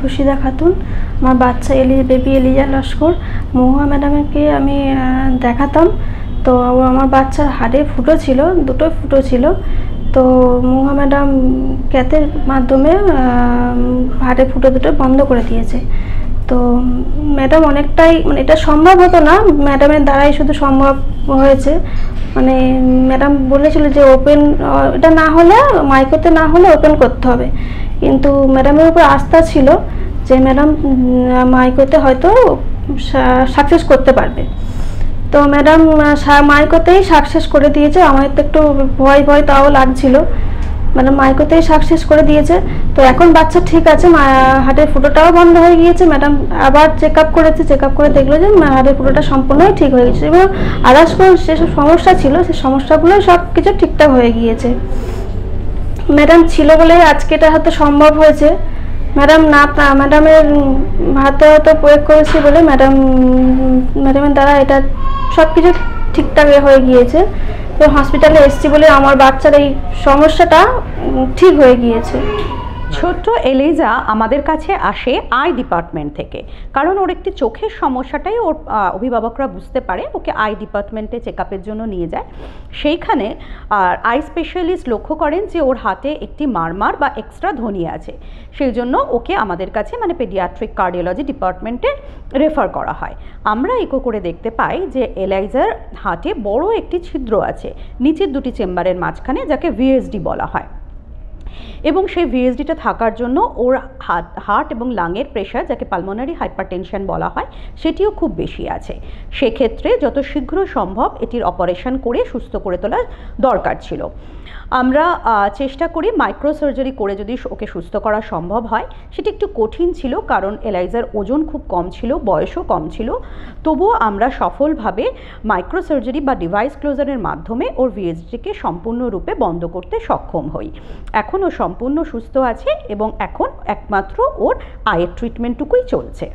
খুশিদা খাতুন। আমার বাচ্চা baby Eliza Laskar মহুয়া ম্যাডামকে আমি দেখাতাম। তো আমার বাচ্চার হাড়ে ফুটো ছিল, দুটো ফুটো ছিল। তো মহুয়া ম্যাডাম ক্যাথের মাধ্যমে হাড়ে ফুটো দুটো বন্ধ করে দিয়েছে। তো ম্যাডাম অনেকটাই, মানে এটা সম্ভব হতো না, ম্যাডামের দ্বারাই শুধু সম্ভব হয়েছে। মানে ম্যাডাম বলেছিল যে ওপেন, এটা না হলে মাইক্রোতে না হলে ওপেন করতে হবে, কিন্তু ম্যাডামের উপর আস্থা ছিল যে ম্যাডাম মাইক্রোতে হয়তো সাকসেস করতে পারবে। তো ম্যাডাম মাইক্রোতেই সাকসেস করে দিয়েছে। আমার তো একটু ভয় তাও লাগছিল। ম্যাডাম মাইক্রোতেই সাকসেস করে দিয়েছে। তো এখন বাচ্চা ঠিক আছে, হার্টের ফুটোটাও বন্ধ হয়ে গিয়েছে। ম্যাডাম আবার চেক আপ করেছে, চেক আপ করে দেখলো যে হার্টের ফুটোটা সম্পূর্ণই ঠিক হয়ে গেছে এবং আদার্স যেসব সমস্যা ছিল সেই সমস্যাগুলো সব কিছু ঠিকঠাক হয়ে গিয়েছে। ম্যাডাম ছিল বলে আজকে এটা হয়তো সম্ভব হয়েছে। ম্যাডামের হাতে হয়তো প্রয়োগ করেছি বলে ম্যাডামের দ্বারা এটা সব কিছু ঠিকঠাক হয়ে গিয়েছে। তো হসপিটালে এসেছি বলে আমার বাচ্চার এই সমস্যাটা ঠিক হয়ে গিয়েছে। ছোট্ট এলিজা আমাদের কাছে আসে আই ডিপার্টমেন্ট থেকে, কারণ ওর একটি চোখের সমস্যাটাই ওর অভিভাবকরা বুঝতে পারে, ওকে আই ডিপার্টমেন্টে চেক আপের জন্য নিয়ে যায়। সেইখানে আই স্পেশালিস্ট লক্ষ্য করেন যে ওর হাতে একটি মারমার বা এক্সট্রা ধ্বনি আছে, সেই জন্য ওকে আমাদের কাছে মানে পেডিয়াট্রিক কার্ডিওলজি ডিপার্টমেন্টে রেফার করা হয়। আমরা ইকো করে দেখতে পাই যে এলাইজার হাতে বড় একটি ছিদ্র আছে নিচের দুটি চেম্বারের মাঝখানে, যাকে ভিএসডি বলা হয়, এবং সেই ভিএসডিটা থাকার জন্য ওর হার্ট এবং লাংয়ের প্রেশার, যাকে পালমোনারি হাইপারটেনশন বলা হয়, সেটিও খুব বেশি আছে। সেক্ষেত্রে যত শীঘ্র সম্ভব এটির অপারেশন করে সুস্থ করে তোলার দরকার ছিল। আমরা চেষ্টা করি মাইক্রো সার্জারি করে যদি ওকে সুস্থ করা সম্ভব হয়। সেটি একটু কঠিন ছিল কারণ এলাইজার ওজন খুব কম ছিল, বয়সও কম ছিল। তবুও আমরা সফলভাবে মাইক্রো সার্জারি বা ডিভাইস ক্লোজারের মাধ্যমে ওর ভিএসডিকে সম্পূর্ণরূপে বন্ধ করতে সক্ষম হই। এখন ও সম্পূর্ণ সুস্থ আছে এবং এখন একমাত্র ওর আয়ের ট্রিটমেন্টটুকুই চলছে।